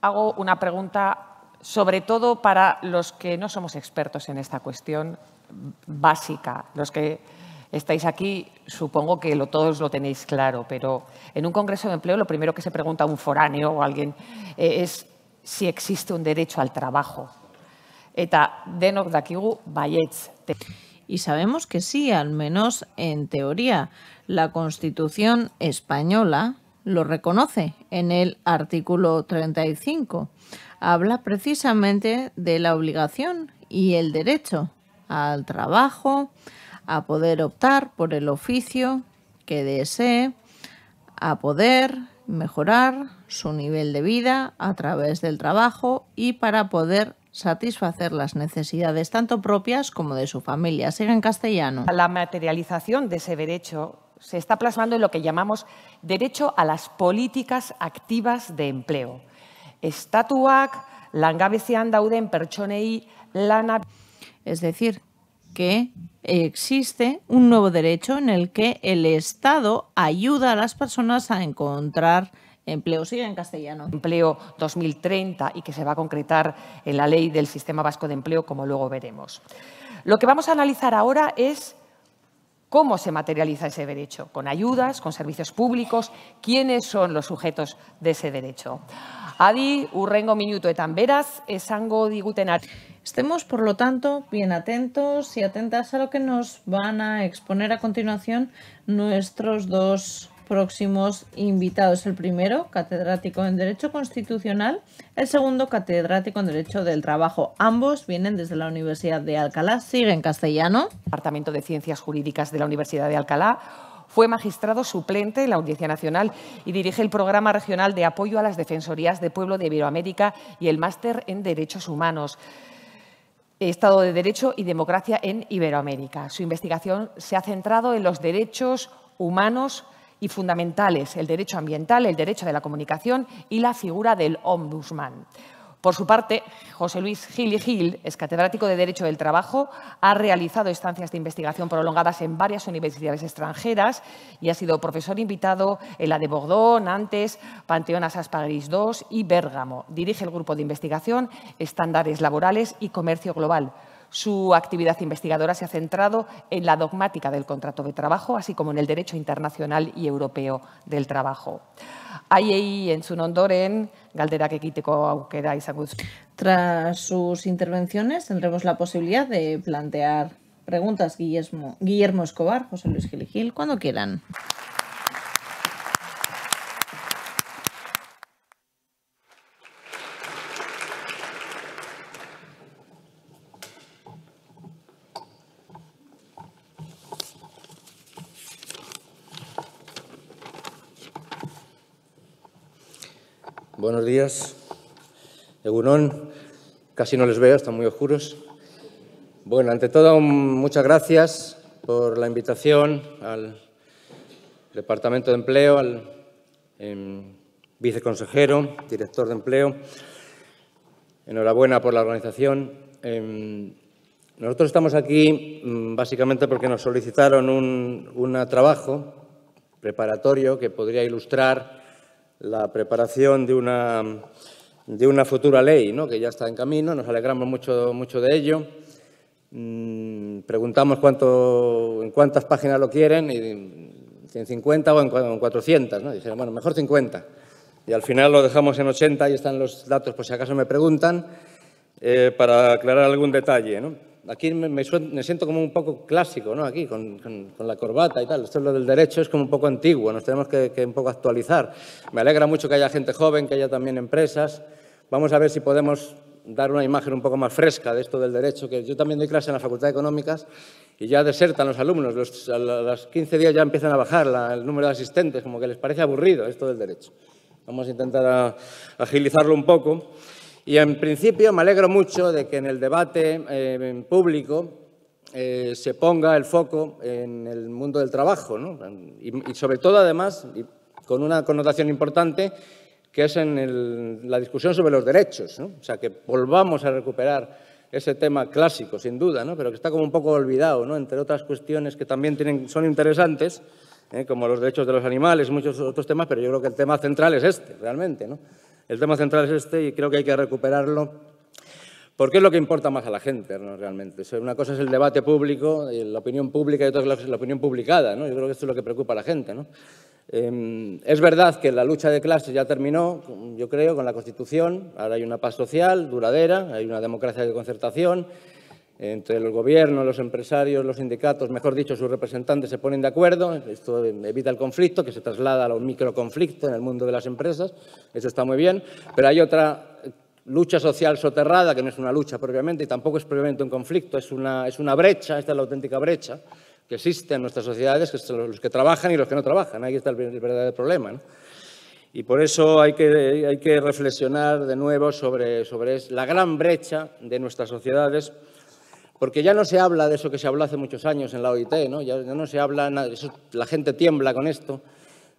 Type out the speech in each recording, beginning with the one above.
hago una pregunta, sobre todo para los que no somos expertos en esta cuestión básica. Los que estáis aquí, supongo que todos lo tenéis claro, pero en un congreso de empleo lo primero que se pregunta a un foráneo o a alguien es si existe un derecho al trabajo. Eta denok dakigu baietz. Y sabemos que sí, al menos en teoría. La Constitución española lo reconoce en el artículo 35. Habla precisamente de la obligación y el derecho al trabajo, a poder optar por el oficio que desee, a poder mejorar su nivel de vida a través del trabajo y para poder satisfacer las necesidades tanto propias como de su familia. Sigue en castellano. La materialización de ese derecho se está plasmando en lo que llamamos derecho a las políticas activas de empleo. Estatuak langabezian dauden pertsonei lana. Es decir, que existe un nuevo derecho en el que el Estado ayuda a las personas a encontrar empleo. Sigue en castellano. Empleo 2030 y que se va a concretar en la Ley del Sistema Vasco de Empleo, como luego veremos. Lo que vamos a analizar ahora es cómo se materializa ese derecho, con ayudas, con servicios públicos, quiénes son los sujetos de ese derecho. Adi, hurrengo minutuetan beraz, esango diguten. Estemos, por lo tanto, bien atentos y atentas a lo que nos van a exponer a continuación nuestros dos próximos invitados. El primero, catedrático en Derecho Constitucional, el segundo, catedrático en Derecho del Trabajo. Ambos vienen desde la Universidad de Alcalá. Sigue en castellano. Departamento de Ciencias Jurídicas de la Universidad de Alcalá. Fue magistrado suplente en la Audiencia Nacional y dirige el Programa Regional de Apoyo a las Defensorías de Pueblo de Iberoamérica y el Máster en Derechos Humanos, Estado de Derecho y Democracia en Iberoamérica. Su investigación se ha centrado en los derechos humanos y fundamentales, el derecho ambiental, el derecho de la comunicación y la figura del ombudsman. Por su parte, José Luis Gil y Gil es catedrático de Derecho del Trabajo, ha realizado estancias de investigación prolongadas en varias universidades extranjeras y ha sido profesor invitado en la de Bordeaux, Nantes, Panteón Assas París II y Bérgamo. Dirige el grupo de investigación Estándares Laborales y Comercio Global. Su actividad investigadora se ha centrado en la dogmática del contrato de trabajo, así como en el derecho internacional y europeo del trabajo. Haiei entzun ondoren, galderak egiteko aukera izango duzu. Tras sus intervenciones tendremos la posibilidad de plantear preguntas. Guillermo Escobar, José Luis Gil y Gil, cuando quieran. Buenos días. Egunon, casi no les veo, están muy oscuros. Bueno, ante todo, muchas gracias por la invitación al Departamento de Empleo, al viceconsejero, director de Empleo. Enhorabuena por la organización. Nosotros estamos aquí básicamente porque nos solicitaron un trabajo preparatorio que podría ilustrar la preparación de una futura ley, ¿no?, que ya está en camino. Nos alegramos mucho de ello. Preguntamos en cuántas páginas lo quieren, y en 50 o en 400, ¿no? Dijeron, bueno, mejor 50. Y al final lo dejamos en 80, y están los datos, por si acaso me preguntan, para aclarar algún detalle, ¿no? Aquí me siento como un poco clásico, ¿no?, aquí, con la corbata y tal. Esto es lo del derecho, es como un poco antiguo, nos tenemos que un poco actualizar. Me alegra mucho que haya gente joven, que haya también empresas. Vamos a ver si podemos dar una imagen un poco más fresca de esto del derecho, que yo también doy clase en la Facultad de Económicas y ya desertan los alumnos. A los 15 días ya empiezan a bajar el número de asistentes, como que les parece aburrido esto del derecho. Vamos a intentar agilizarlo un poco. Y, en principio, me alegro mucho de que en el debate público se ponga el foco en el mundo del trabajo, ¿no? Y sobre todo, además, y con una connotación importante, que es en la discusión sobre los derechos, ¿no? O sea, que volvamos a recuperar ese tema clásico, sin duda, ¿no?, pero que está como un poco olvidado, ¿no?, entre otras cuestiones que también son interesantes, como los derechos de los animales y muchos otros temas, pero yo creo que el tema central es este, realmente, ¿no? El tema central es este y creo que hay que recuperarlo porque es lo que importa más a la gente, ¿no? Realmente. O sea, una cosa es el debate público, la opinión pública y otra cosa es la opinión publicada, ¿no? Yo creo que esto es lo que preocupa a la gente, ¿no? Es verdad que la lucha de clases ya terminó, yo creo, con la Constitución. Ahora hay una paz social duradera, hay una democracia de concertación. Entre el Gobierno, los empresarios, los sindicatos, mejor dicho, sus representantes se ponen de acuerdo. Esto evita el conflicto, que se traslada a los microconflictos en el mundo de las empresas. Eso está muy bien. Pero hay otra lucha social soterrada, que no es una lucha propiamente y tampoco es propiamente un conflicto, es una brecha, esta es la auténtica brecha que existe en nuestras sociedades, que son los que trabajan y los que no trabajan. Ahí está el verdadero problema, ¿no? Y por eso hay que reflexionar de nuevo sobre la gran brecha de nuestras sociedades, porque ya no se habla de eso que se habló hace muchos años en la OIT, ¿no? Ya no se habla, la gente tiembla con esto,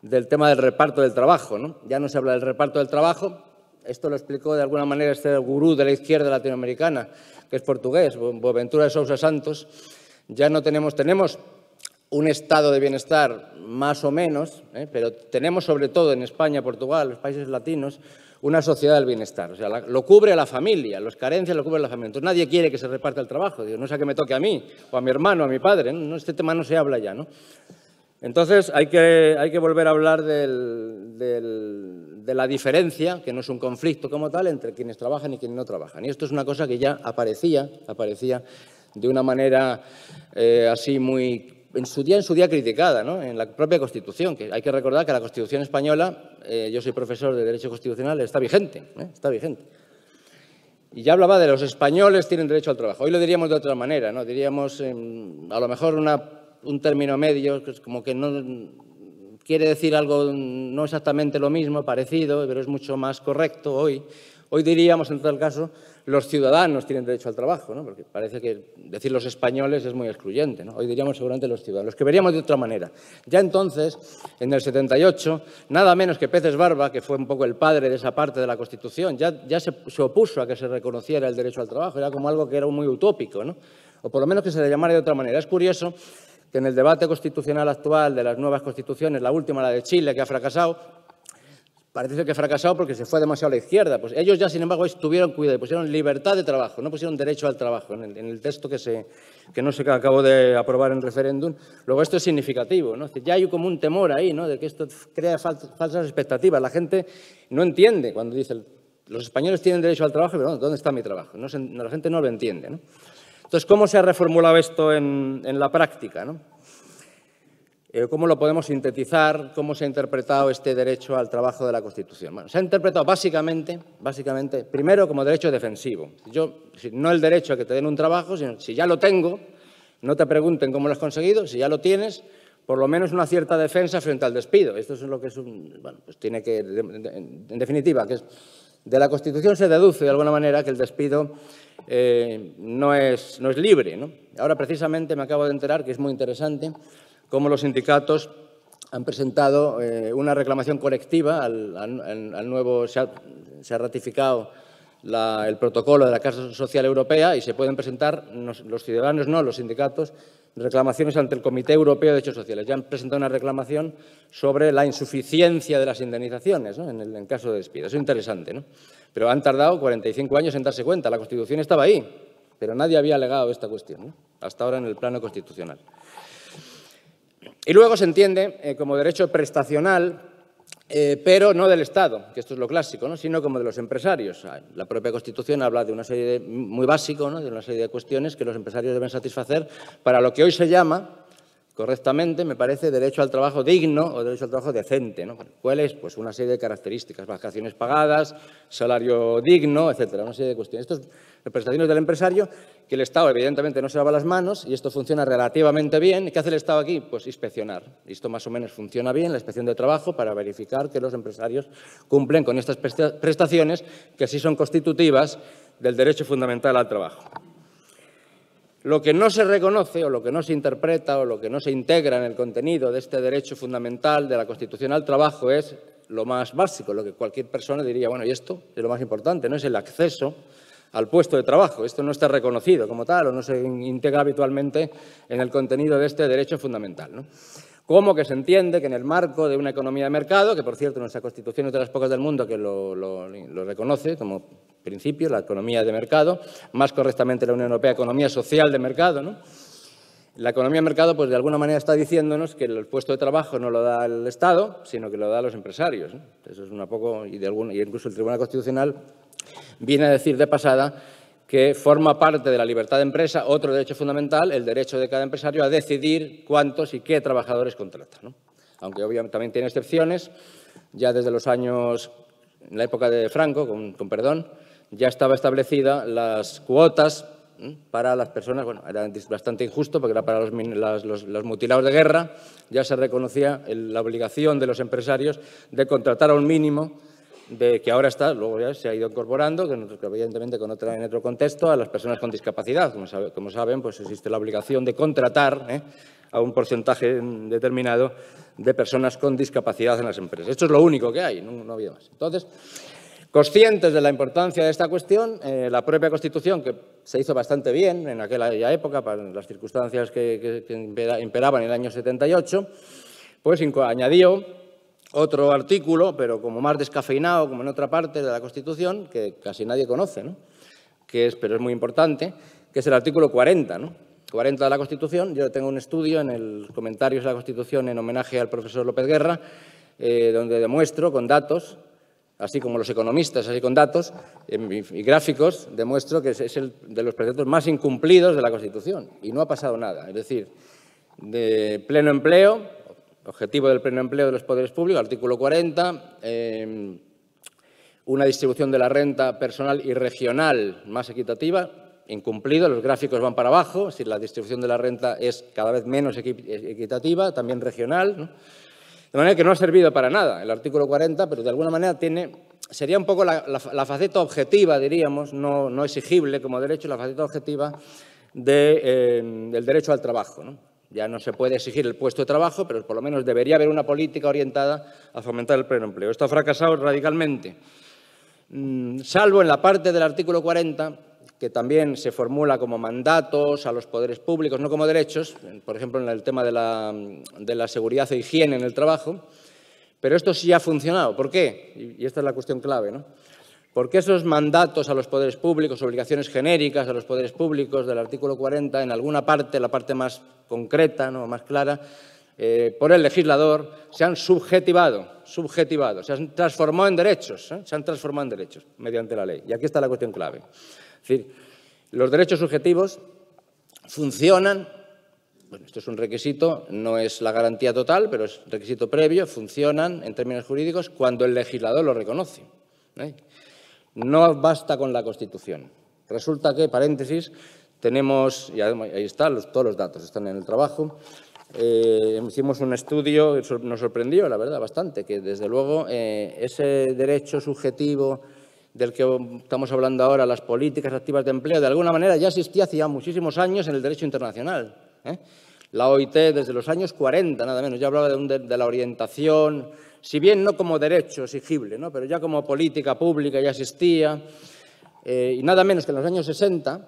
del tema del reparto del trabajo, ¿no? Ya no se habla del reparto del trabajo. Esto lo explicó de alguna manera este gurú de la izquierda latinoamericana, que es portugués, Boaventura de Sousa Santos. Ya no tenemos un estado de bienestar más o menos, pero tenemos sobre todo en España, Portugal, los países latinos, una sociedad del bienestar. O sea, lo cubre la familia, las carencias lo cubre la familia. Entonces nadie quiere que se reparta el trabajo. Digo, no sea que me toque a mí, o a mi hermano, o a mi padre, ¿no? Este tema no se habla ya, ¿no? Entonces hay que volver a hablar de la diferencia, que no es un conflicto como tal, entre quienes trabajan y quienes no trabajan. Y esto es una cosa que ya aparecía de una manera así muy, en su día criticada, ¿no? En la propia Constitución, que hay que recordar que la Constitución española, yo soy profesor de Derecho Constitucional, está vigente, está vigente. Y ya hablaba de los españoles tienen derecho al trabajo. Hoy lo diríamos de otra manera, ¿no? Diríamos, a lo mejor un término medio, que es como que no quiere decir algo no exactamente lo mismo, parecido, pero es mucho más correcto hoy. Hoy diríamos, en tal caso, los ciudadanos tienen derecho al trabajo, ¿no? Porque parece que decir los españoles es muy excluyente, ¿no? Hoy diríamos seguramente los ciudadanos, los que veríamos de otra manera. Ya entonces, en el 78, nada menos que Peces Barba, que fue un poco el padre de esa parte de la Constitución, ya se opuso a que se reconociera el derecho al trabajo. Era como algo que era muy utópico, ¿no? O por lo menos que se le llamara de otra manera. Es curioso que en el debate constitucional actual de las nuevas constituciones, la última, la de Chile, que ha fracasado, parece que ha fracasado porque se fue demasiado a la izquierda. Pues ellos ya, sin embargo, tuvieron cuidado y pusieron libertad de trabajo, no pusieron derecho al trabajo en el texto que no se acabó de aprobar en referéndum. Luego, esto es significativo, ¿no? Ya hay como un temor ahí, ¿no? De que esto crea falsas expectativas. La gente no entiende cuando dice los españoles tienen derecho al trabajo, pero ¿dónde está mi trabajo? La gente no lo entiende, ¿no? Entonces, ¿cómo se ha reformulado esto en la práctica, ¿no? ¿Cómo lo podemos sintetizar? ¿Cómo se ha interpretado este derecho al trabajo de la Constitución? Bueno, se ha interpretado básicamente, primero como derecho defensivo. No el derecho a que te den un trabajo, sino si ya lo tengo, no te pregunten cómo lo has conseguido, si ya lo tienes, por lo menos una cierta defensa frente al despido. Esto es lo que es pues tiene que, en definitiva, que de la Constitución se deduce de alguna manera que el despido no es libre, ¿no? Ahora, precisamente, me acabo de enterar que es muy interesante cómo los sindicatos han presentado una reclamación colectiva al nuevo, se ha ratificado el protocolo de la Carta Social Europea y se pueden presentar, los ciudadanos no, los sindicatos, reclamaciones ante el Comité Europeo de Derechos Sociales. Ya han presentado una reclamación sobre la insuficiencia de las indemnizaciones, ¿no? en caso de despido. Eso es interesante, ¿no? Pero han tardado 45 años en darse cuenta. La Constitución estaba ahí, pero nadie había alegado esta cuestión, ¿no? Hasta ahora en el plano constitucional. Y luego se entiende como derecho prestacional, pero no del Estado, que esto es lo clásico, ¿no? Sino como de los empresarios. La propia Constitución habla de una serie muy básico, ¿no? De una serie de cuestiones que los empresarios deben satisfacer para lo que hoy se llama, correctamente, me parece, derecho al trabajo digno o derecho al trabajo decente, ¿no? ¿Cuáles? Pues una serie de características, vacaciones pagadas, salario digno, etcétera, una serie de cuestiones. Estos prestaciones del empresario que el Estado evidentemente no se lava las manos y esto funciona relativamente bien. ¿Qué hace el Estado aquí? Pues inspeccionar. Y esto más o menos funciona bien, la inspección de trabajo, para verificar que los empresarios cumplen con estas prestaciones que sí son constitutivas del derecho fundamental al trabajo. Lo que no se reconoce o lo que no se interpreta o lo que no se integra en el contenido de este derecho fundamental de la Constitución al trabajo es lo más básico, lo que cualquier persona diría, bueno, y esto es lo más importante, ¿no? Es el acceso al puesto de trabajo. Esto no está reconocido como tal o no se integra habitualmente en el contenido de este derecho fundamental, ¿no? Como que se entiende que en el marco de una economía de mercado, que por cierto nuestra Constitución es de las pocas del mundo que lo reconoce como principio, la economía de mercado, más correctamente la Unión Europea, economía social de mercado, ¿no? La economía de mercado, pues de alguna manera está diciéndonos que el puesto de trabajo no lo da el Estado, sino que lo da a los empresarios, ¿no? Eso es una poco, y incluso el Tribunal Constitucional viene a decir de pasada que forma parte de la libertad de empresa, otro derecho fundamental, el derecho de cada empresario a decidir cuántos y qué trabajadores contrata, ¿no? Aunque obviamente también tiene excepciones, ya desde los años, en la época de Franco, con perdón, ya estaba establecida las cuotas para las personas, bueno, era bastante injusto porque era para los mutilados de guerra, ya se reconocía la obligación de los empresarios de contratar a un mínimo de que ahora está, luego ya se ha ido incorporando, que evidentemente en otro contexto, a las personas con discapacidad. Como saben, pues existe la obligación de contratar a un porcentaje determinado de personas con discapacidad en las empresas. Esto es lo único que hay, no había más. Entonces, conscientes de la importancia de esta cuestión, la propia Constitución, que se hizo bastante bien en aquella época, para las circunstancias que imperaban en el año 78, pues añadió otro artículo, pero como más descafeinado, como en otra parte de la Constitución, que casi nadie conoce, ¿no? Pero es muy importante, que es el artículo 40, ¿no? 40 de la Constitución. Yo tengo un estudio en el Comentarios de la Constitución en homenaje al profesor López Guerra, donde demuestro con datos, así como los economistas, así con datos y gráficos, demuestro que es el de los preceptos más incumplidos de la Constitución. Y no ha pasado nada. Es decir, de pleno empleo, objetivo del pleno empleo de los poderes públicos, artículo 40, una distribución de la renta personal y regional más equitativa, incumplido, los gráficos van para abajo, es decir, la distribución de la renta es cada vez menos equitativa, también regional, ¿no? De manera que no ha servido para nada el artículo 40, pero de alguna manera sería un poco la faceta objetiva, diríamos, no exigible como derecho, la faceta objetiva del derecho al trabajo, ¿no? Ya no se puede exigir el puesto de trabajo, pero por lo menos debería haber una política orientada a fomentar el pleno empleo. Esto ha fracasado radicalmente, salvo en la parte del artículo 40, que también se formula como mandatos a los poderes públicos, no como derechos, por ejemplo, en el tema de la seguridad e higiene en el trabajo, pero esto sí ha funcionado. ¿Por qué? Y esta es la cuestión clave, ¿no? Porque esos mandatos a los poderes públicos, obligaciones genéricas a los poderes públicos del artículo 40, en alguna parte, la parte más concreta, ¿no?, más clara, por el legislador, se han subjetivado, se han transformado en derechos, mediante la ley. Y aquí está la cuestión clave. Es decir, los derechos subjetivos funcionan, bueno, esto es un requisito, no es la garantía total, pero es requisito previo, funcionan en términos jurídicos cuando el legislador lo reconoce, No basta con la Constitución. Resulta que, paréntesis, tenemos, y ahí están, todos los datos están en el trabajo, hicimos un estudio, nos sorprendió, la verdad, bastante, que desde luego ese derecho subjetivo del que estamos hablando ahora, las políticas activas de empleo, de alguna manera ya existía hacía muchísimos años en el derecho internacional. La OIT desde los años 40, nada menos, ya hablaba de la orientación, si bien no como derecho exigible, ¿no?, pero ya como política pública ya existía, y nada menos que en los años 60,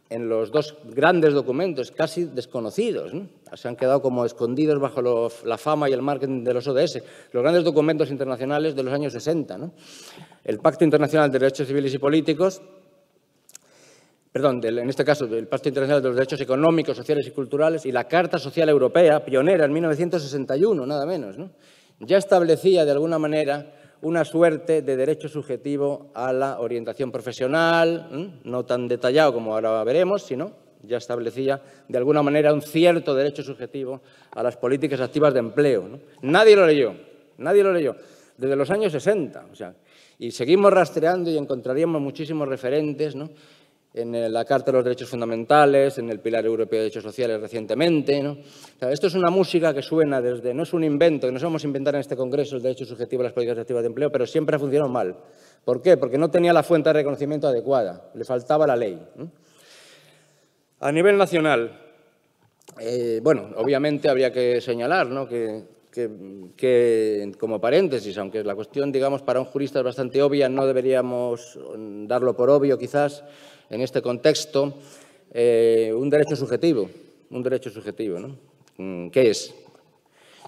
en los dos grandes documentos casi desconocidos, ¿no?, se han quedado como escondidos bajo la fama y el marketing de los ODS, los grandes documentos internacionales de los años 60, ¿no? El Pacto Internacional de Derechos Civiles y Políticos, en este caso, el Pacto Internacional de los Derechos Económicos, Sociales y Culturales y la Carta Social Europea, pionera en 1961, nada menos, ¿no?, ya establecía de alguna manera una suerte de derecho subjetivo a la orientación profesional, no tan detallado como ahora veremos, sino ya establecía de alguna manera un cierto derecho subjetivo a las políticas activas de empleo, ¿no? Nadie lo leyó, desde los años 60, y seguimos rastreando y encontraríamos muchísimos referentes, ¿no?, en la Carta de los Derechos Fundamentales, en el Pilar Europeo de Derechos Sociales recientemente, ¿no? Esto es una música que suena no es un invento, que nos vamos a inventar en este Congreso, el derecho subjetivo a las políticas activas de empleo, pero siempre ha funcionado mal. ¿Por qué? Porque no tenía la fuente de reconocimiento adecuada, le faltaba la ley, ¿no? A nivel nacional, bueno, obviamente habría que señalar, ¿no?, que como paréntesis, aunque la cuestión, digamos, para un jurista es bastante obvia, no deberíamos darlo por obvio, quizás, en este contexto, un derecho subjetivo, ¿no? ¿Qué es?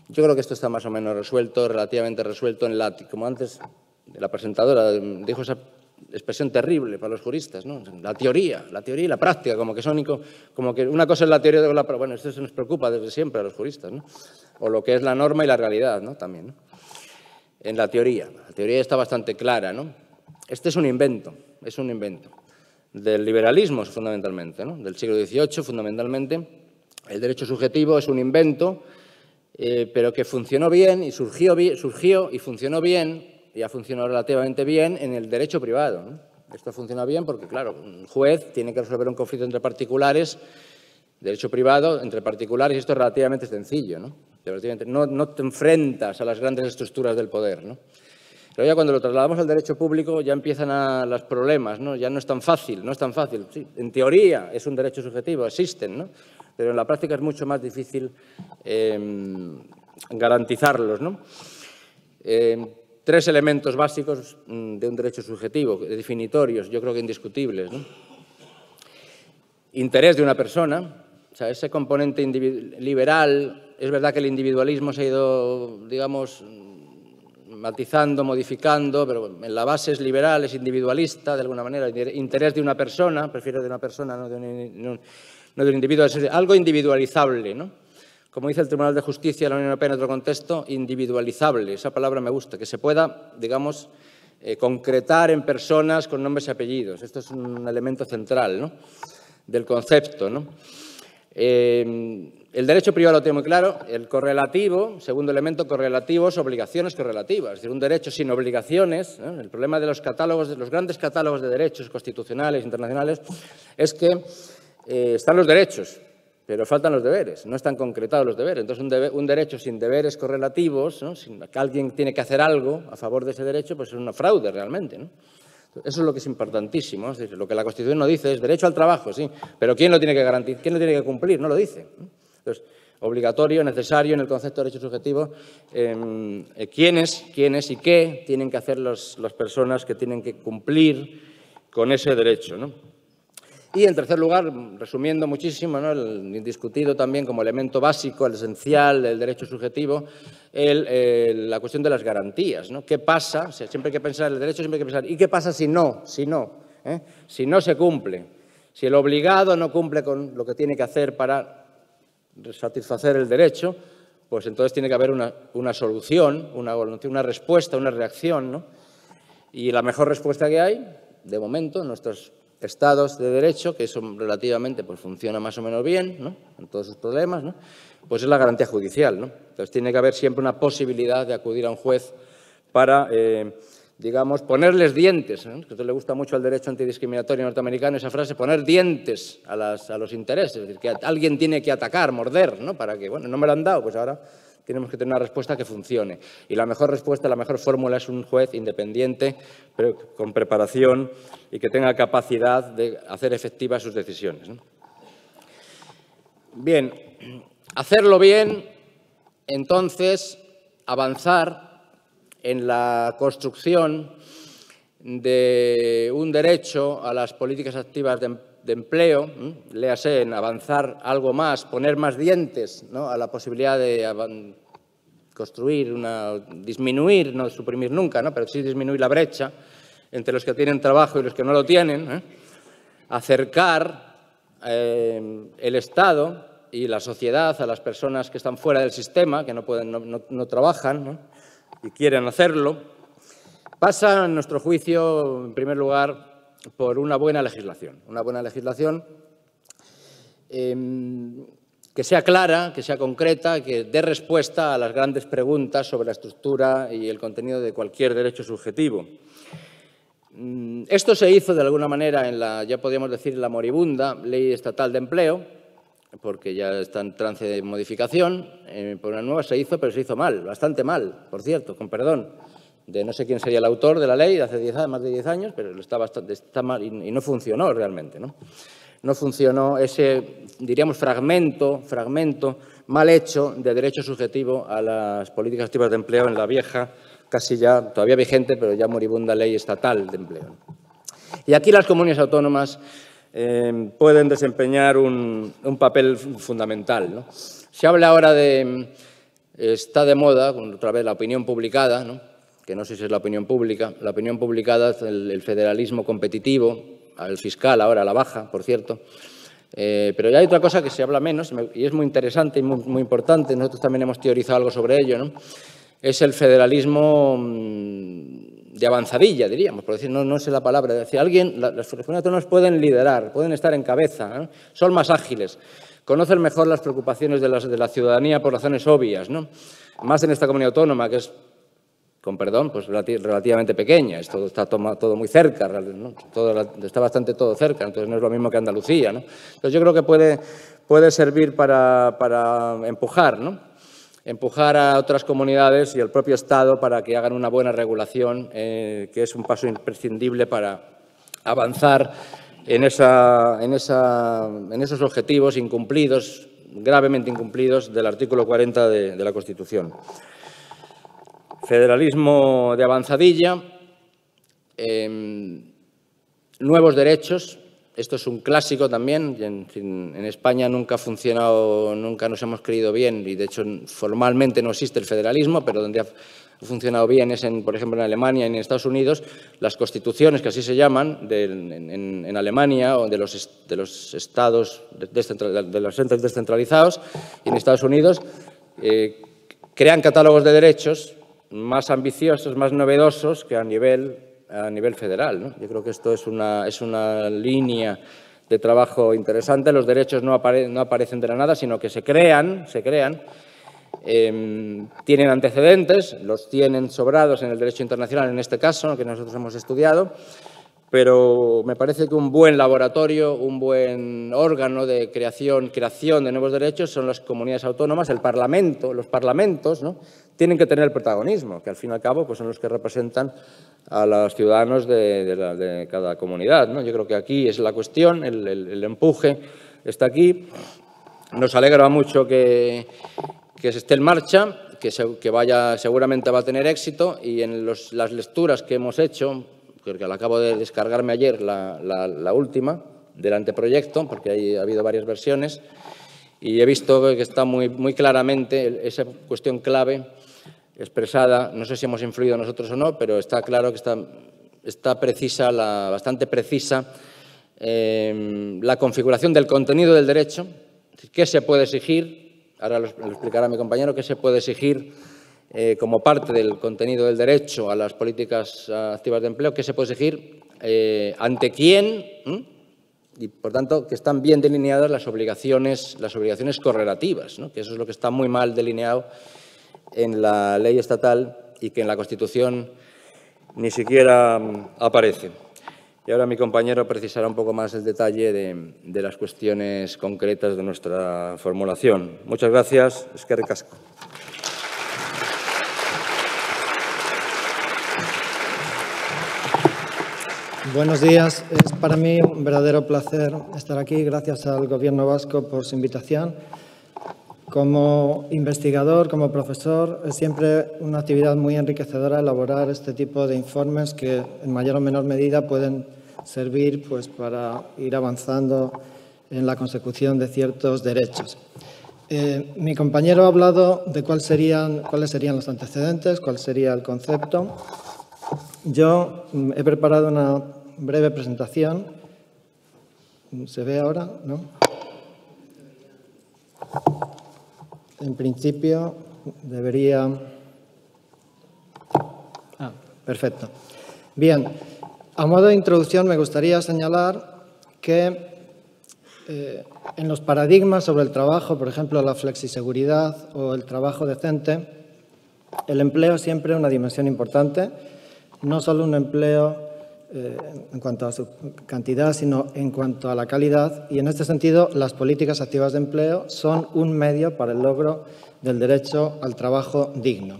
Yo creo que esto está más o menos resuelto, relativamente resuelto en la, como antes la presentadora dijo esa expresión terrible para los juristas, ¿no? La teoría y la práctica, como que una cosa es la teoría de la práctica. Bueno, esto se nos preocupa desde siempre a los juristas, ¿no? O lo que es la norma y la realidad, ¿no? También, ¿no? En la teoría está bastante clara, ¿no? Este es un invento del liberalismo fundamentalmente, ¿no? Del siglo XVIII fundamentalmente. El derecho subjetivo es un invento, pero que funcionó bien y surgió y funcionó bien y ha funcionado relativamente bien en el derecho privado, ¿no? Esto funciona bien porque, claro, un juez tiene que resolver un conflicto entre particulares, derecho privado entre particulares, y esto es relativamente sencillo, ¿no? No te enfrentas a las grandes estructuras del poder, ¿no? Pero ya cuando lo trasladamos al derecho público ya empiezan los problemas, ¿no? Ya no es tan fácil. Sí, en teoría es un derecho subjetivo, existen, ¿no? Pero en la práctica es mucho más difícil garantizarlos, ¿no? 3 elementos básicos de un derecho subjetivo, definitorios, yo creo que indiscutibles, ¿no? Interés de una persona, o sea, ese componente liberal, es verdad que el individualismo se ha ido, digamos, matizando, modificando, pero en la base es liberal, es individualista, de alguna manera, interés de una persona, prefiero de una persona, no de un individuo, es algo individualizable, ¿no? Como dice el Tribunal de Justicia de la Unión Europea en otro contexto, individualizable, esa palabra me gusta, que se pueda, digamos, concretar en personas con nombres y apellidos. Esto es un elemento central, ¿no?, del concepto, ¿no? El derecho privado lo tiene muy claro, el correlativo, segundo elemento, correlativos, obligaciones correlativas. Es decir, un derecho sin obligaciones, ¿no? El problema de los catálogos, de los grandes catálogos de derechos constitucionales, internacionales, es que están los derechos, pero faltan los deberes, no están concretados los deberes. Entonces, un derecho sin deberes correlativos, ¿no?, sin que alguien tiene que hacer algo a favor de ese derecho, pues es una fraude realmente, ¿no? Eso es lo que es importantísimo. Es decir, lo que la Constitución no dice es derecho al trabajo, sí, pero ¿quién lo tiene que garantizar? ¿Quién lo tiene que cumplir? No lo dice. Entonces, obligatorio, necesario en el concepto de derecho subjetivo, quiénes y qué tienen que hacer las personas que tienen que cumplir con ese derecho, ¿no? Y, en tercer lugar, resumiendo muchísimo, ¿no?, el indiscutido también como elemento básico, el esencial del derecho subjetivo, la cuestión de las garantías, ¿no? ¿Qué pasa? O sea, siempre hay que pensar, el derecho siempre hay que pensar, ¿y qué pasa si no? Si no se cumple, si el obligado no cumple con lo que tiene que hacer para satisfacer el derecho, pues entonces tiene que haber una solución, una respuesta, una reacción, ¿no? Y la mejor respuesta que hay, de momento, en nuestros estados de derecho, que eso relativamente pues funciona más o menos bien, ¿no?, en todos sus problemas, ¿no?, pues es la garantía judicial, ¿no? Entonces tiene que haber siempre una posibilidad de acudir a un juez para, digamos, ponerles dientes, ¿no? Que a usted le gusta mucho al derecho antidiscriminatorio norteamericano esa frase, poner dientes a los intereses, es decir, que alguien tiene que atacar, morder, ¿no?, para que, bueno, no me lo han dado, pues ahora tenemos que tener una respuesta que funcione. Y la mejor respuesta, la mejor fórmula es un juez independiente, pero con preparación y que tenga capacidad de hacer efectivas sus decisiones, ¿no? Bien, hacerlo bien, entonces, avanzar en la construcción de un derecho a las políticas activas de empleo, léase en avanzar algo más, poner más dientes, ¿no?, a la posibilidad de construir, disminuir, no suprimir nunca, ¿no?, pero sí disminuir la brecha entre los que tienen trabajo y los que no lo tienen, acercar el Estado y la sociedad a las personas que están fuera del sistema, que no trabajan, ¿no?, y quieren hacerlo. Pasa, en nuestro juicio, en primer lugar, por una buena legislación que sea clara, que sea concreta, que dé respuesta a las grandes preguntas sobre la estructura y el contenido de cualquier derecho subjetivo. Esto se hizo de alguna manera ya podríamos decir, la moribunda Ley Estatal de Empleo, porque ya está en trance de modificación, por una nueva se hizo, pero se hizo mal, bastante mal, por cierto, con perdón, de no sé quién sería el autor de la ley, de hace más de 10 años, pero está mal y no funcionó realmente, ¿no? No funcionó ese, diríamos, fragmento mal hecho de derecho subjetivo a las políticas activas de empleo en la vieja, casi ya, todavía vigente, pero ya moribunda Ley Estatal de Empleo. Y aquí las comunidades autónomas pueden desempeñar un papel fundamental, ¿no? Se habla ahora de Está de moda, otra vez, la opinión publicada, ¿no? Que no sé si es la opinión pública. La opinión publicada es el federalismo competitivo, el fiscal ahora a la baja, por cierto. Pero ya hay otra cosa que se habla menos y es muy interesante y muy importante. Nosotros también hemos teorizado algo sobre ello, ¿no? Es el federalismo de avanzadilla, diríamos, por decir, no sé la palabra. Es decir, las comunidades autónomas pueden liderar, pueden estar en cabeza, ¿no? Son más ágiles, conocen mejor las preocupaciones de la ciudadanía por razones obvias, ¿no? Más en esta comunidad autónoma, que es, con perdón, pues relativamente pequeña, está todo muy cerca, ¿no? Está bastante todo cerca, entonces no es lo mismo que Andalucía, ¿no? Entonces yo creo que puede servir para empujar, ¿no? Empujar a otras comunidades y al propio Estado para que hagan una buena regulación, que es un paso imprescindible para avanzar en esos objetivos incumplidos, gravemente incumplidos, del artículo 40 de la Constitución. Federalismo de avanzadilla, nuevos derechos. Esto es un clásico también. En España nunca ha funcionado, nunca nos hemos creído bien y, de hecho, formalmente no existe el federalismo, pero donde ha funcionado bien es, por ejemplo, en Alemania y en Estados Unidos. Las constituciones, que así se llaman, en Alemania, o de los estados, de los entes descentralizados, y en Estados Unidos, crean catálogos de derechos más ambiciosos, más novedosos que a nivel federal, ¿no? Yo creo que esto es una línea de trabajo interesante. Los derechos no aparecen de la nada, sino que se crean, tienen antecedentes, los tienen sobrados en el derecho internacional, en este caso, que nosotros hemos estudiado, pero me parece que un buen laboratorio, un buen órgano de creación de nuevos derechos son las comunidades autónomas, el Parlamento, los parlamentos, ¿no? Tienen que tener el protagonismo, que al fin y al cabo pues son los que representan a los ciudadanos de cada comunidad, ¿no? Yo creo que aquí es la cuestión, el empuje está aquí. Nos alegra mucho que se esté en marcha, que seguramente va a tener éxito, y en las lecturas que hemos hecho, porque la acabo de descargarme ayer, la última, del anteproyecto, porque ha habido varias versiones, y he visto que está muy claramente esa cuestión clave expresada. No sé si hemos influido nosotros o no, pero está claro que está precisa, bastante precisa, la configuración del contenido del derecho, qué se puede exigir, ahora lo explicará mi compañero, qué se puede exigir como parte del contenido del derecho a las políticas activas de empleo, qué se puede exigir, ante quién, y, por tanto, que están bien delineadas las obligaciones correlativas, ¿no? Que eso es lo que está muy mal delineado en la ley estatal y que en la Constitución ni siquiera aparece. Y ahora mi compañero precisará un poco más el detalle de las cuestiones concretas de nuestra formulación. Muchas gracias. Eskerrik asko. Buenos días. Es para mí un verdadero placer estar aquí. Gracias al Gobierno vasco por su invitación. Como investigador, como profesor, es siempre una actividad muy enriquecedora elaborar este tipo de informes que, en mayor o menor medida, pueden servir pues, para ir avanzando en la consecución de ciertos derechos. Mi compañero ha hablado de cuáles serían los antecedentes, cuál sería el concepto. Yo he preparado una breve presentación. ¿Se ve ahora? ¿No? En principio debería... perfecto. Bien, a modo de introducción me gustaría señalar que en los paradigmas sobre el trabajo, por ejemplo, la flexiseguridad o el trabajo decente, el empleo es siempre una dimensión importante, no solo un empleo en cuanto a su cantidad, sino en cuanto a la calidad, y en este sentido las políticas activas de empleo son un medio para el logro del derecho al trabajo digno.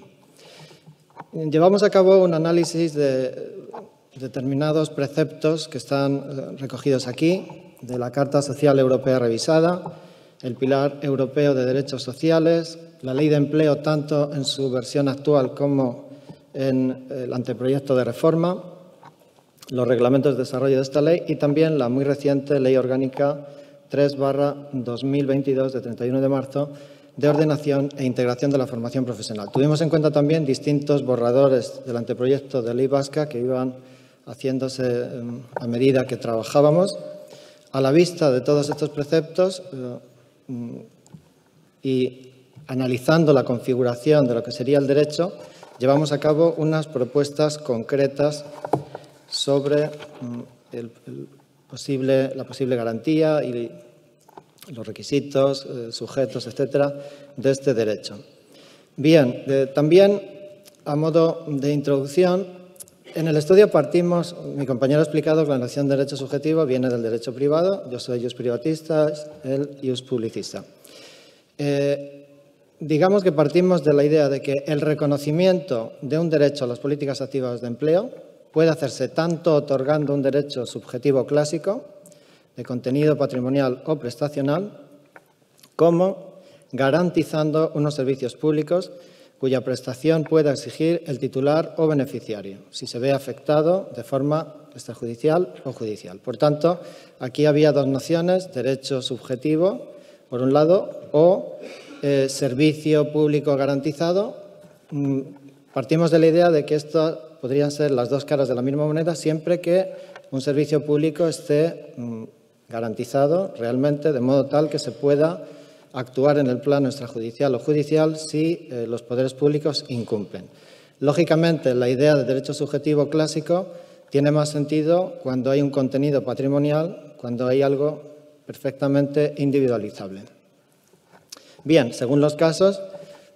Llevamos a cabo un análisis de determinados preceptos que están recogidos aquí, de la Carta Social Europea revisada, el Pilar Europeo de Derechos Sociales, la Ley de Empleo tanto en su versión actual como en el anteproyecto de reforma, los reglamentos de desarrollo de esta ley y también la muy reciente Ley Orgánica 3/2022 de 31 de marzo de ordenación e integración de la formación profesional. Tuvimos en cuenta también distintos borradores del anteproyecto de ley vasca que iban haciéndose a medida que trabajábamos. A la vista de todos estos preceptos y analizando la configuración de lo que sería el derecho, llevamos a cabo unas propuestas concretas sobre la posible garantía y los requisitos, sujetos, etcétera, de este derecho. Bien, también a modo de introducción, en el estudio partimos, mi compañero ha explicado que la noción de derecho subjetivo viene del derecho privado, yo soy ius privatista, él ius publicista. Digamos que partimos de la idea de que el reconocimiento de un derecho a las políticas activas de empleo puede hacerse tanto otorgando un derecho subjetivo clásico, de contenido patrimonial o prestacional, como garantizando unos servicios públicos cuya prestación pueda exigir el titular o beneficiario, si se ve afectado de forma extrajudicial o judicial. Por tanto, aquí había dos nociones, derecho subjetivo, por un lado, o servicio público garantizado. Partimos de la idea de que estas podrían ser las dos caras de la misma moneda siempre que un servicio público esté garantizado realmente de modo tal que se pueda actuar en el plano extrajudicial o judicial si los poderes públicos incumplen. Lógicamente, la idea de derecho subjetivo clásico tiene más sentido cuando hay un contenido patrimonial, cuando hay algo perfectamente individualizable. Bien, según los casos,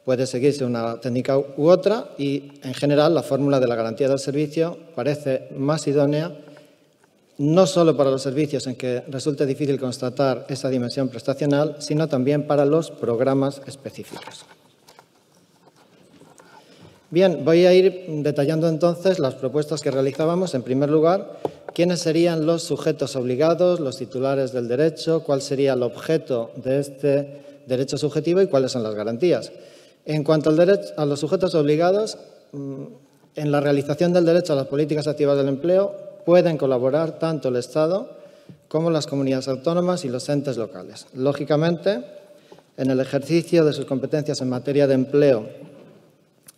puede seguirse una técnica u otra y, en general, la fórmula de la garantía del servicio parece más idónea no solo para los servicios en que resulte difícil constatar esa dimensión prestacional, sino también para los programas específicos. Bien, voy a ir detallando entonces las propuestas que realizábamos. En primer lugar, quiénes serían los sujetos obligados, los titulares del derecho, cuál sería el objeto de este derecho subjetivo y cuáles son las garantías. En cuanto a los sujetos obligados, en la realización del derecho a las políticas activas del empleo pueden colaborar tanto el Estado como las comunidades autónomas y los entes locales. Lógicamente, en el ejercicio de sus competencias en materia de empleo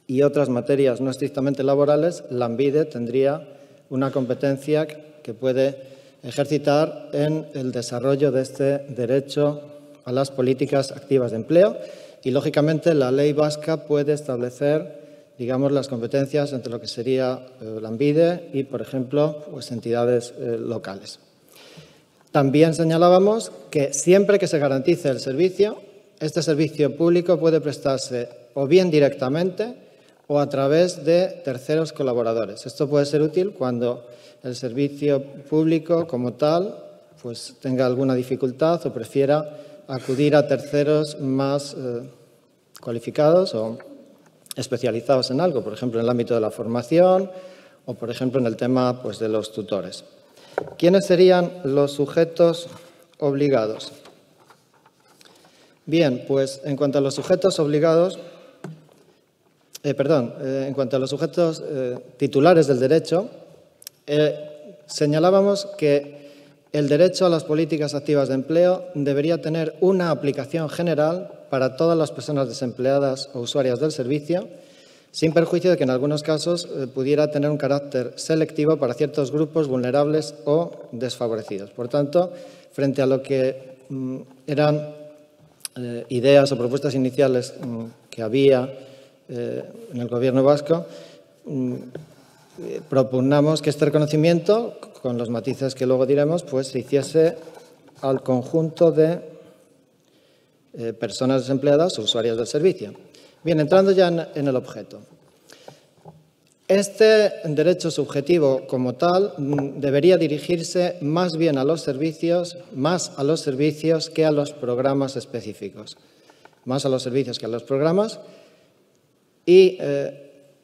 y otras materias no estrictamente laborales, Lanbide tendría una competencia que puede ejercitar en el desarrollo de este derecho a las políticas activas de empleo y, lógicamente, la ley vasca puede establecer, digamos, las competencias entre lo que sería Lanbide y, por ejemplo, pues, entidades locales. También señalábamos que siempre que se garantice el servicio, este servicio público puede prestarse o bien directamente o a través de terceros colaboradores. Esto puede ser útil cuando el servicio público como tal pues, tenga alguna dificultad o prefiera acudir a terceros más cualificados o especializados en algo, por ejemplo, en el ámbito de la formación o, por ejemplo, en el tema pues, de los tutores. ¿Quiénes serían los sujetos obligados? Bien, pues en cuanto a los sujetos obligados, en cuanto a los sujetos titulares del derecho, señalábamos que el derecho a las políticas activas de empleo debería tener una aplicación general para todas las personas desempleadas o usuarias del servicio, sin perjuicio de que en algunos casos pudiera tener un carácter selectivo para ciertos grupos vulnerables o desfavorecidos. Por tanto, frente a lo que eran ideas o propuestas iniciales que había en el Gobierno vasco, propugnamos que este reconocimiento, con los matices que luego diremos, pues se hiciese al conjunto de personas desempleadas o usuarias del servicio. Bien, entrando ya en el objeto. Este derecho subjetivo como tal debería dirigirse más bien a los servicios, más a los servicios que a los programas específicos. Más a los servicios que a los programas y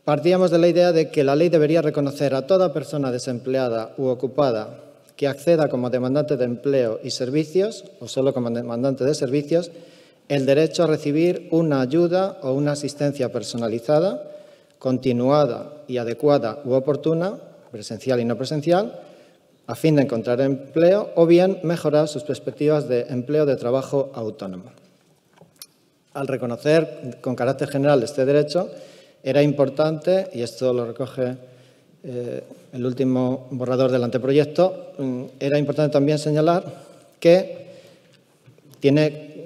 partíamos de la idea de que la ley debería reconocer a toda persona desempleada u ocupada que acceda como demandante de empleo y servicios, o solo como demandante de servicios, el derecho a recibir una ayuda o una asistencia personalizada, continuada y adecuada u oportuna, presencial y no presencial, a fin de encontrar empleo o bien mejorar sus perspectivas de empleo de trabajo autónomo. al reconocer con carácter general este derecho, era importante, y esto lo recoge el último borrador del anteproyecto, era importante también señalar que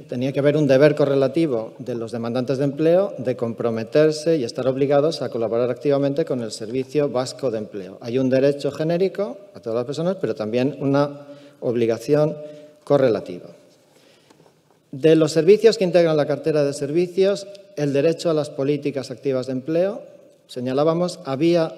tenía que haber un deber correlativo de los demandantes de empleo de comprometerse y estar obligados a colaborar activamente con el Servicio Vasco de Empleo. Hay un derecho genérico a todas las personas, pero también una obligación correlativa. De los servicios que integran la cartera de servicios, el derecho a las políticas activas de empleo, señalábamos, habría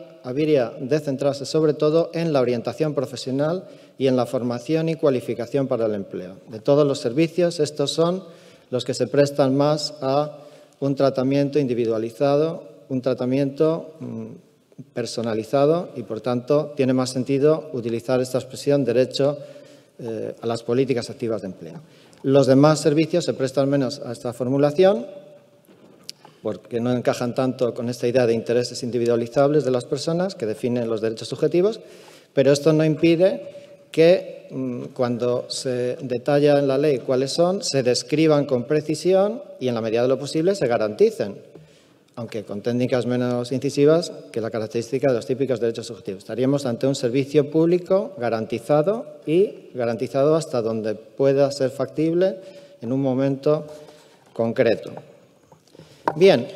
de centrarse sobre todo en la orientación profesional y en la formación y cualificación para el empleo. De todos los servicios, estos son los que se prestan más a un tratamiento individualizado, un tratamiento personalizado y, por tanto, tiene más sentido utilizar esta expresión derecho a las políticas activas de empleo. Los demás servicios se prestan menos a esta formulación porque no encajan tanto con esta idea de intereses individualizables de las personas que definen los derechos subjetivos, pero esto no impide que cuando se detalla en la ley cuáles son, se describan con precisión y en la medida de lo posible se garanticen, aunque con técnicas menos incisivas que la característica de los típicos derechos subjetivos. Estaríamos ante un servicio público garantizado y garantizado hasta donde pueda ser factible en un momento concreto. Bien,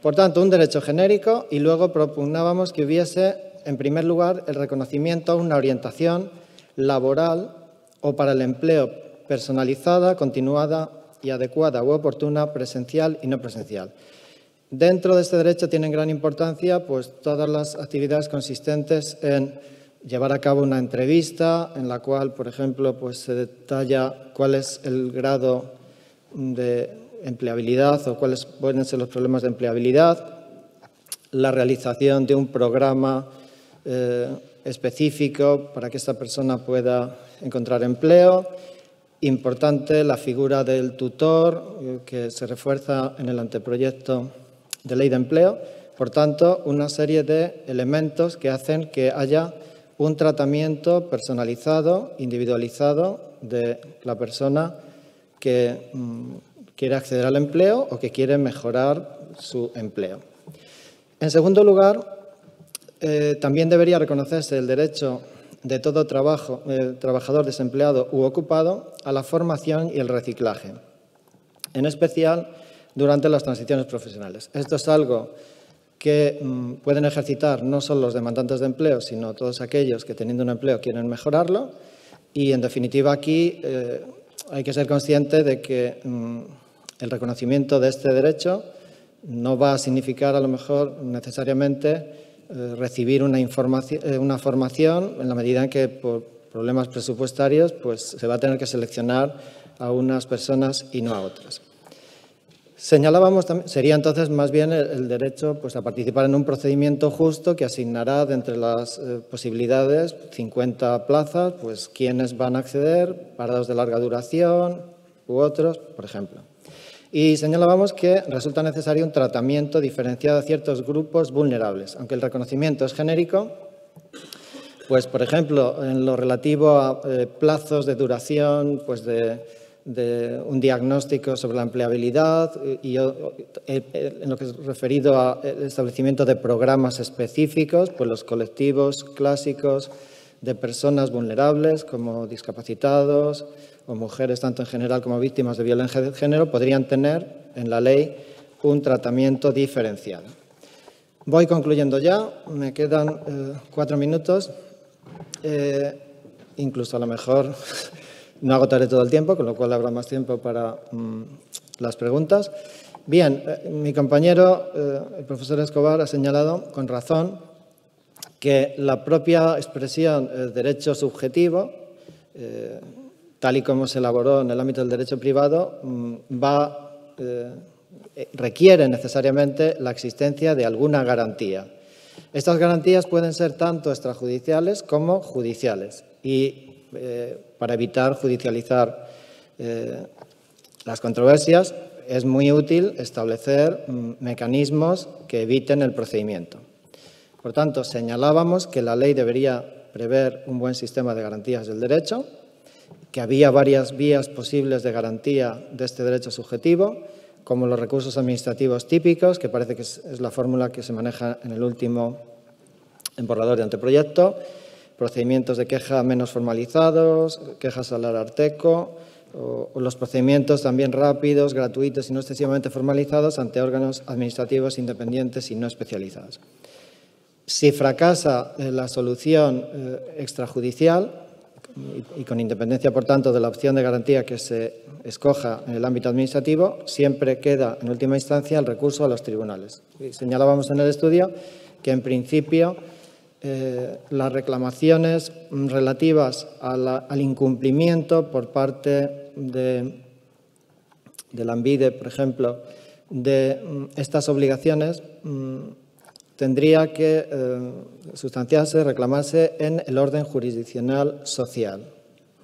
por tanto, un derecho genérico y luego propugnábamos que hubiese, en primer lugar, el reconocimiento a una orientación laboral o para el empleo personalizada, continuada y adecuada u oportuna, presencial y no presencial. Dentro de este derecho tienen gran importancia pues, todas las actividades consistentes en llevar a cabo una entrevista en la cual, por ejemplo, pues, se detalla cuál es el grado de empleabilidad o cuáles pueden ser los problemas de empleabilidad, la realización de un programa específico para que esta persona pueda encontrar empleo. Importante la figura del tutor, que se refuerza en el anteproyecto de ley de empleo. Por tanto, una serie de elementos que hacen que haya un tratamiento personalizado, individualizado de la persona que quiere acceder al empleo o que quiere mejorar su empleo. En segundo lugar, también debería reconocerse el derecho de todo trabajador desempleado u ocupado a la formación y el reciclaje, en especial durante las transiciones profesionales. Esto es algo que pueden ejercitar no solo los demandantes de empleo, sino todos aquellos que teniendo un empleo quieren mejorarlo y, en definitiva, aquí hay que ser consciente de que el reconocimiento de este derecho no va a significar, a lo mejor, necesariamente recibir una formación en la medida en que, por problemas presupuestarios, pues se va a tener que seleccionar a unas personas y no a otras. Señalábamos también, sería entonces más bien el derecho pues, a participar en un procedimiento justo que asignará de entre las posibilidades 50 plazas, pues quiénes van a acceder, parados de larga duración u otros, por ejemplo. Y señalábamos que resulta necesario un tratamiento diferenciado a ciertos grupos vulnerables. Aunque el reconocimiento es genérico, pues, por ejemplo, en lo relativo a plazos de duración, pues de un diagnóstico sobre la empleabilidad y en lo que es referido al establecimiento de programas específicos, pues los colectivos clásicos de personas vulnerables como discapacitados o mujeres tanto en general como víctimas de violencia de género podrían tener en la ley un tratamiento diferenciado. Voy concluyendo ya, me quedan 4 minutos, incluso a lo mejor no agotaré todo el tiempo, con lo cual habrá más tiempo para las preguntas. Bien, mi compañero, el profesor Escobar, ha señalado con razón que la propia expresión derecho subjetivo, tal y como se elaboró en el ámbito del derecho privado, requiere necesariamente la existencia de alguna garantía. Estas garantías pueden ser tanto extrajudiciales como judiciales y para evitar judicializar las controversias es muy útil establecer mecanismos que eviten el procedimiento. Por tanto, señalábamos que la ley debería prever un buen sistema de garantías del derecho, que había varias vías posibles de garantía de este derecho subjetivo, como los recursos administrativos típicos, que parece que es la fórmula que se maneja en el último borrador de anteproyecto, procedimientos de queja menos formalizados, quejas al Ararteko, o los procedimientos también rápidos, gratuitos y no excesivamente formalizados ante órganos administrativos independientes y no especializados. Si fracasa la solución extrajudicial y con independencia, por tanto, de la opción de garantía que se escoja en el ámbito administrativo, siempre queda, en última instancia, el recurso a los tribunales. Y señalábamos en el estudio que, en principio, las reclamaciones relativas al incumplimiento por parte de Lanbide, por ejemplo, de estas obligaciones, tendría que sustanciarse, reclamarse en el orden jurisdiccional social,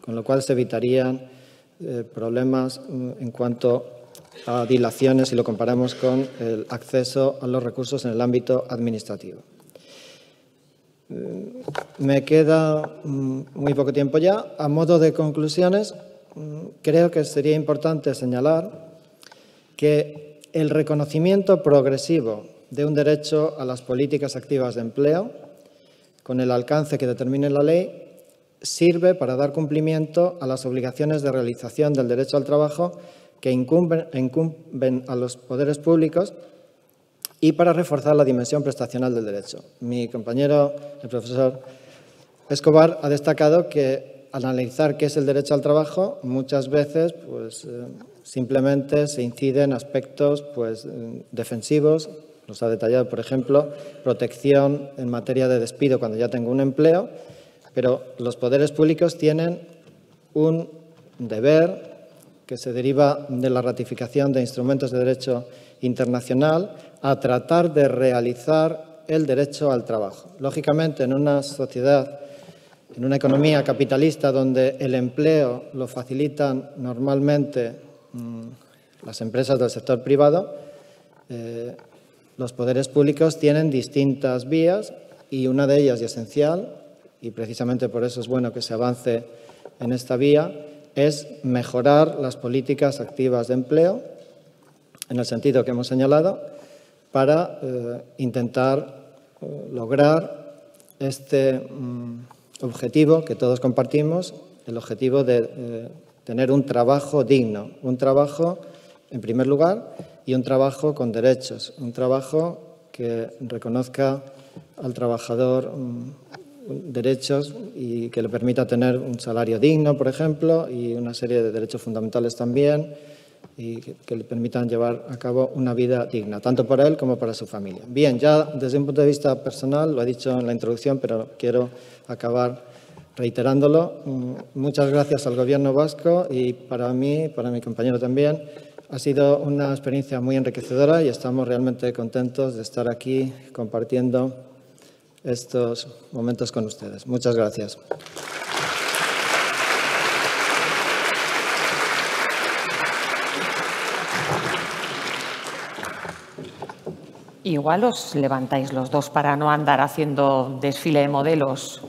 con lo cual se evitarían problemas en cuanto a dilaciones si lo comparamos con el acceso a los recursos en el ámbito administrativo. Me queda muy poco tiempo ya. A modo de conclusiones, creo que sería importante señalar que el reconocimiento progresivo de un derecho a las políticas activas de empleo, con el alcance que determine la ley, sirve para dar cumplimiento a las obligaciones de realización del derecho al trabajo que incumben a los poderes públicos y para reforzar la dimensión prestacional del derecho. Mi compañero, el profesor Escobar, ha destacado que al analizar qué es el derecho al trabajo, muchas veces simplemente se incide en aspectos defensivos. Nos ha detallado, por ejemplo, protección en materia de despido cuando ya tengo un empleo, pero los poderes públicos tienen un deber que se deriva de la ratificación de instrumentos de derecho internacional a tratar de realizar el derecho al trabajo. Lógicamente, en una sociedad, en una economía capitalista donde el empleo lo facilitan normalmente las empresas del sector privado, los poderes públicos tienen distintas vías y una de ellas, y esencial, y precisamente por eso es bueno que se avance en esta vía, es mejorar las políticas activas de empleo en el sentido que hemos señalado para intentar lograr este objetivo que todos compartimos, el objetivo de tener un trabajo digno, un trabajo en primer lugar y un trabajo con derechos, un trabajo que reconozca al trabajador derechos y que le permita tener un salario digno, por ejemplo, y una serie de derechos fundamentales también, y que le permitan llevar a cabo una vida digna, tanto para él como para su familia. Bien, ya desde un punto de vista personal, lo he dicho en la introducción, pero quiero acabar reiterándolo. Muchas gracias al Gobierno vasco y para mí, para mi compañero también, ha sido una experiencia muy enriquecedora y estamos realmente contentos de estar aquí compartiendo estos momentos con ustedes. Muchas gracias. Igual os levantáis los dos para no andar haciendo desfile de modelos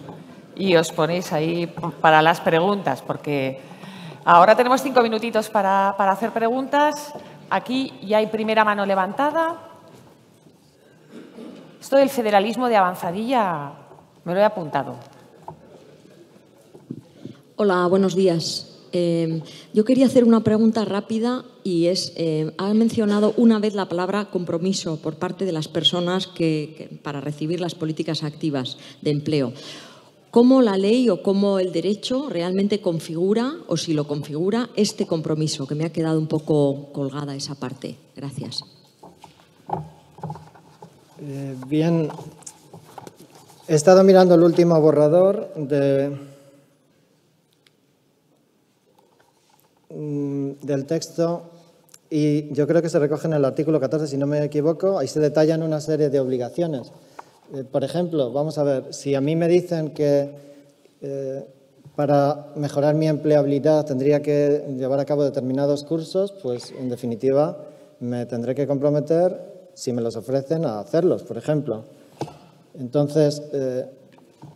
y os ponéis ahí para las preguntas, porque ahora tenemos 5 minutitos para hacer preguntas. Aquí ya hay primera mano levantada. Esto del federalismo de avanzadilla me lo he apuntado. Hola, buenos días. Yo quería hacer una pregunta rápida y es, ha mencionado una vez la palabra compromiso por parte de las personas para recibir las políticas activas de empleo. ¿Cómo la ley o cómo el derecho realmente configura, o si lo configura, este compromiso? Que me ha quedado un poco colgada esa parte. Gracias. Bien, he estado mirando el último borrador del texto y yo creo que se recoge en el artículo 14, si no me equivoco, ahí se detallan una serie de obligaciones. Por ejemplo, vamos a ver, si a mí me dicen que para mejorar mi empleabilidad tendría que llevar a cabo determinados cursos, pues en definitiva me tendré que comprometer, si me los ofrecen, a hacerlos, por ejemplo. Entonces,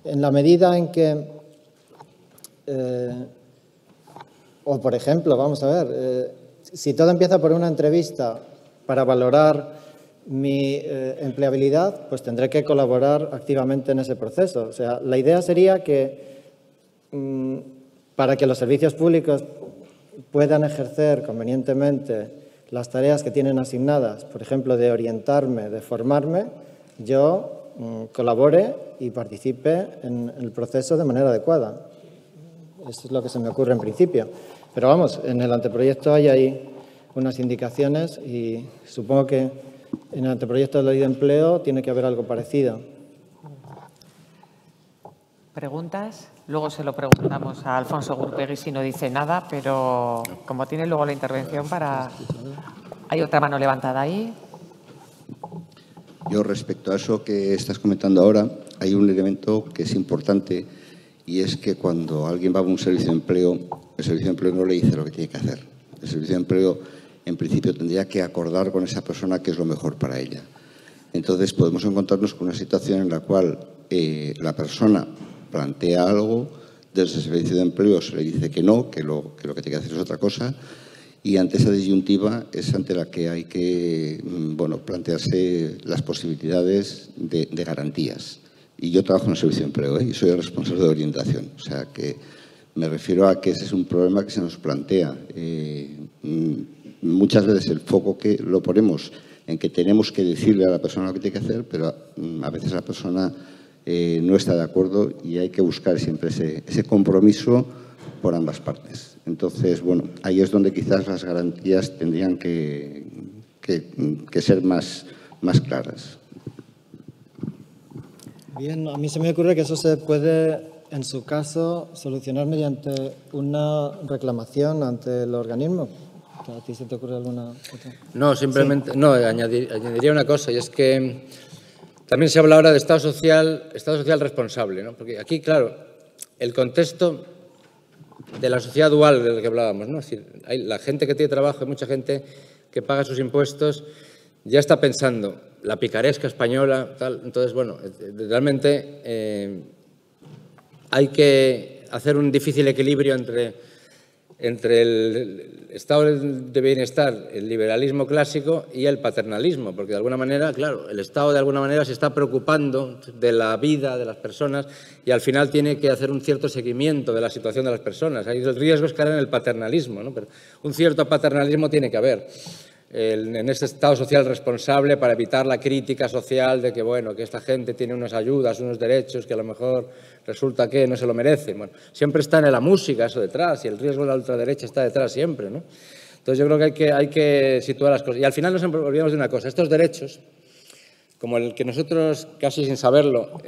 en la medida en que, o por ejemplo, vamos a ver, si todo empieza por una entrevista para valorar mi empleabilidad, pues tendré que colaborar activamente en ese proceso. O sea, la idea sería que para que los servicios públicos puedan ejercer convenientemente las tareas que tienen asignadas, por ejemplo, de orientarme, de formarme, yo colabore y participe en el proceso de manera adecuada. Eso es lo que se me ocurre en principio. Pero vamos, en el anteproyecto hay ahí unas indicaciones y supongo que en el anteproyecto de la Ley de Empleo tiene que haber algo parecido. ¿Preguntas? Luego se lo preguntamos a Alfonso Gurpegui si no dice nada, pero como tiene luego la intervención para... Hay otra mano levantada ahí. Yo, respecto a eso que estás comentando ahora, hay un elemento que es importante y es que cuando alguien va a un servicio de empleo, el servicio de empleo no le dice lo que tiene que hacer. El servicio de empleo, en principio, tendría que acordar con esa persona qué es lo mejor para ella. Entonces, podemos encontrarnos con una situación en la cual la persona plantea algo, desde el servicio de empleo se le dice que no, que lo que tiene que hacer es otra cosa, y ante esa disyuntiva es ante la que hay que plantearse las posibilidades de garantías. Y yo trabajo en el servicio de empleo y soy el responsable de orientación. O sea que me refiero a que ese es un problema que se nos plantea. Muchas veces el foco que lo ponemos en que tenemos que decirle a la persona lo que tiene que hacer, pero a veces la persona no está de acuerdo y hay que buscar siempre ese compromiso por ambas partes. Entonces, ahí es donde quizás las garantías tendrían que ser más claras. Bien, a mí se me ocurre que eso se puede, en su caso, solucionar mediante una reclamación ante el organismo. ¿A ti se te ocurre alguna otra? No, simplemente, sí. No, añadiría una cosa, y es que también se habla ahora de Estado social responsable, ¿no? Porque aquí, claro, el contexto de la sociedad dual del que hablábamos, ¿no? Es decir, hay la gente que tiene trabajo, hay mucha gente que paga sus impuestos, ya está pensando la picaresca española, tal. Entonces, realmente hay que hacer un difícil equilibrio entre el estado de bienestar, el liberalismo clásico y el paternalismo, porque de alguna manera, claro, el Estado de alguna manera se está preocupando de la vida de las personas y al final tiene que hacer un cierto seguimiento de la situación de las personas. Ahí el riesgo es caer en el paternalismo, ¿no? Pero un cierto paternalismo tiene que haber en este Estado social responsable para evitar la crítica social de que, que esta gente tiene unas ayudas, unos derechos que a lo mejor resulta que no se lo merecen. Siempre está en la música eso detrás y el riesgo de la ultraderecha está detrás siempre, ¿no? Entonces yo creo que hay que situar las cosas. Y al final nos olvidamos de una cosa, estos derechos, como el que nosotros casi sin saberlo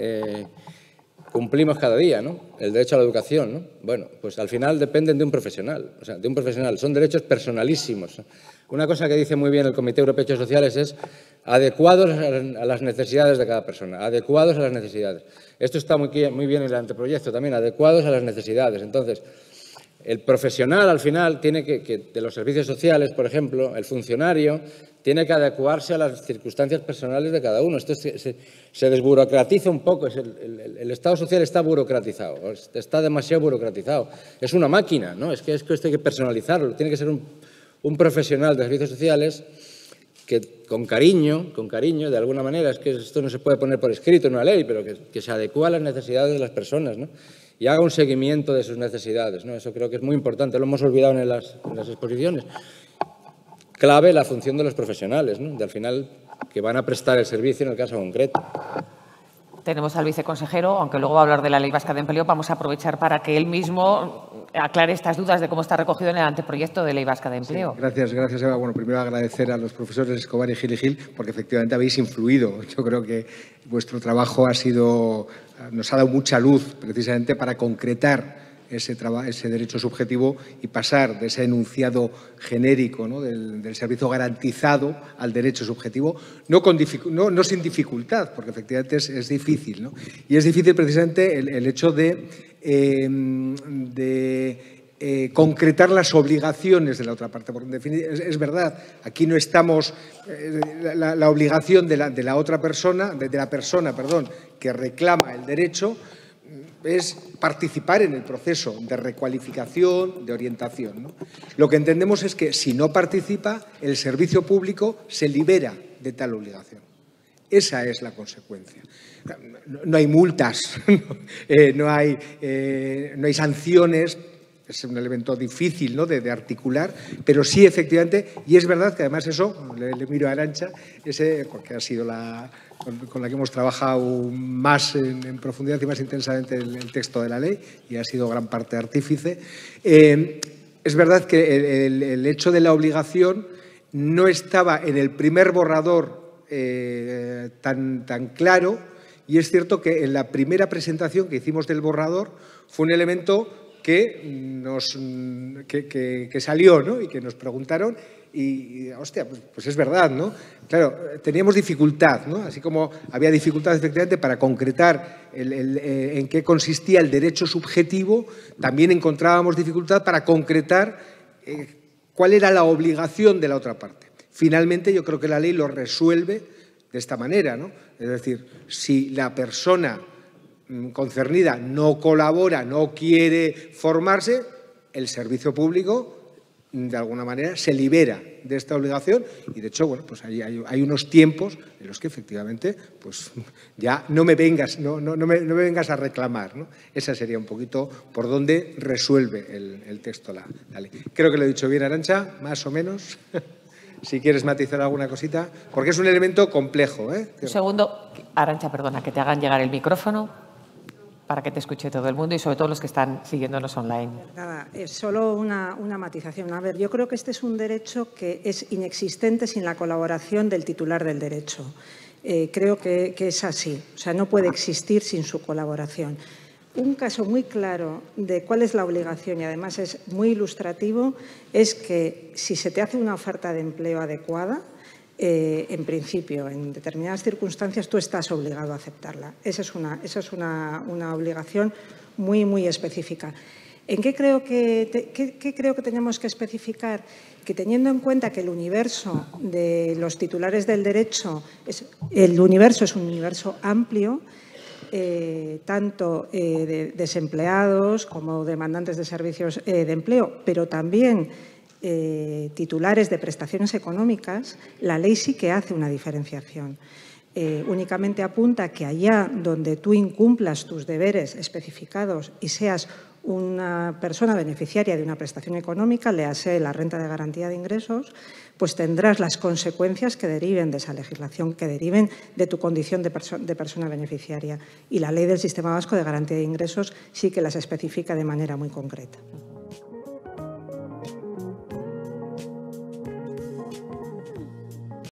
cumplimos cada día, ¿no? El derecho a la educación, ¿no? Bueno, pues al final dependen de un profesional, o sea, de un profesional. Son derechos personalísimos. Una cosa que dice muy bien el Comité Europeo de Derechos Sociales es adecuados a las necesidades de cada persona, adecuados a las necesidades. Esto está muy bien en el anteproyecto también, adecuados a las necesidades. Entonces, el profesional al final tiene que de los servicios sociales, por ejemplo, el funcionario tiene que adecuarse a las circunstancias personales de cada uno. Esto se desburocratiza un poco. El Estado social está burocratizado, está demasiado burocratizado. Es una máquina, ¿no? Es que esto hay que personalizarlo. Tiene que ser un profesional de servicios sociales que con cariño, de alguna manera, es que esto no se puede poner por escrito en una ley, pero que se adecúa a las necesidades de las personas, ¿no? Y haga un seguimiento de sus necesidades, ¿no? Eso creo que es muy importante, lo hemos olvidado en las exposiciones. Clave la función de los profesionales, ¿no? De al final que van a prestar el servicio en el caso concreto. Tenemos al viceconsejero, aunque luego va a hablar de la Ley Vasca de Empleo, vamos a aprovechar para que él mismo aclare estas dudas de cómo está recogido en el anteproyecto de Ley Vasca de Empleo. Sí, gracias, Eva. Bueno, primero agradecer a los profesores Escobar y Gil, porque efectivamente habéis influido. Yo creo que vuestro trabajo nos ha dado mucha luz precisamente para concretar ese derecho subjetivo y pasar de ese enunciado genérico, ¿no? del servicio garantizado al derecho subjetivo, no sin dificultad, porque efectivamente es difícil, ¿no? Y es difícil precisamente el hecho de concretar las obligaciones de la otra parte. Porque en definitiva, es verdad, aquí no estamos, la obligación de la otra persona, de la persona que reclama el derecho, es participar en el proceso de recualificación, de orientación, ¿no? Lo que entendemos es que si no participa, el servicio público se libera de tal obligación. Esa es la consecuencia. No hay multas, no hay sanciones. Es un elemento difícil, ¿no?, de articular, pero sí, efectivamente, y es verdad que además eso, le miro a Arantxa, porque ha sido con la que hemos trabajado más en profundidad y más intensamente el texto de la ley, y ha sido gran parte artífice. Es verdad que el hecho de la obligación no estaba en el primer borrador tan claro, y es cierto que en la primera presentación que hicimos del borrador fue un elemento que salió, ¿no?, y que nos preguntaron y hostia, pues es verdad, ¿no? Claro, teníamos dificultad, ¿no? Así como había dificultad efectivamente para concretar en qué consistía el derecho subjetivo, también encontrábamos dificultad para concretar cuál era la obligación de la otra parte. Finalmente, yo creo que la ley lo resuelve de esta manera, ¿no? Es decir, si la persona concernida no colabora, no quiere formarse, el servicio público, de alguna manera, se libera de esta obligación y, de hecho, bueno, pues hay unos tiempos en los que, efectivamente, pues ya no me vengas a reclamar, ¿no? Esa sería un poquito por donde resuelve el texto la ley. Creo que lo he dicho bien, Arantxa, más o menos. Si quieres matizar alguna cosita, porque es un elemento complejo, ¿eh? Un segundo, Arantxa, perdona, que te hagan llegar el micrófono para que te escuche todo el mundo y sobre todo los que están siguiéndonos online. Nada, es solo una matización. A ver, yo creo que este es un derecho que es inexistente sin la colaboración del titular del derecho. Creo que es así, o sea, no puede existir sin su colaboración. Un caso muy claro de cuál es la obligación, y además es muy ilustrativo, es que si se te hace una oferta de empleo adecuada, en principio, en determinadas circunstancias, tú estás obligado a aceptarla. Esa es una obligación muy, muy específica. ¿En qué creo que tenemos que especificar? Que teniendo en cuenta que el universo de los titulares del derecho, el universo es un universo amplio, tanto de desempleados como demandantes de servicios de empleo, pero también titulares de prestaciones económicas, la ley sí que hace una diferenciación. Únicamente apunta que allá donde tú incumplas tus deberes especificados y seas una persona beneficiaria de una prestación económica, léase la renta de garantía de ingresos, pues tendrás las consecuencias que deriven de esa legislación, que deriven de tu condición de persona beneficiaria. Y la ley del Sistema Vasco de Garantía de Ingresos sí que las especifica de manera muy concreta.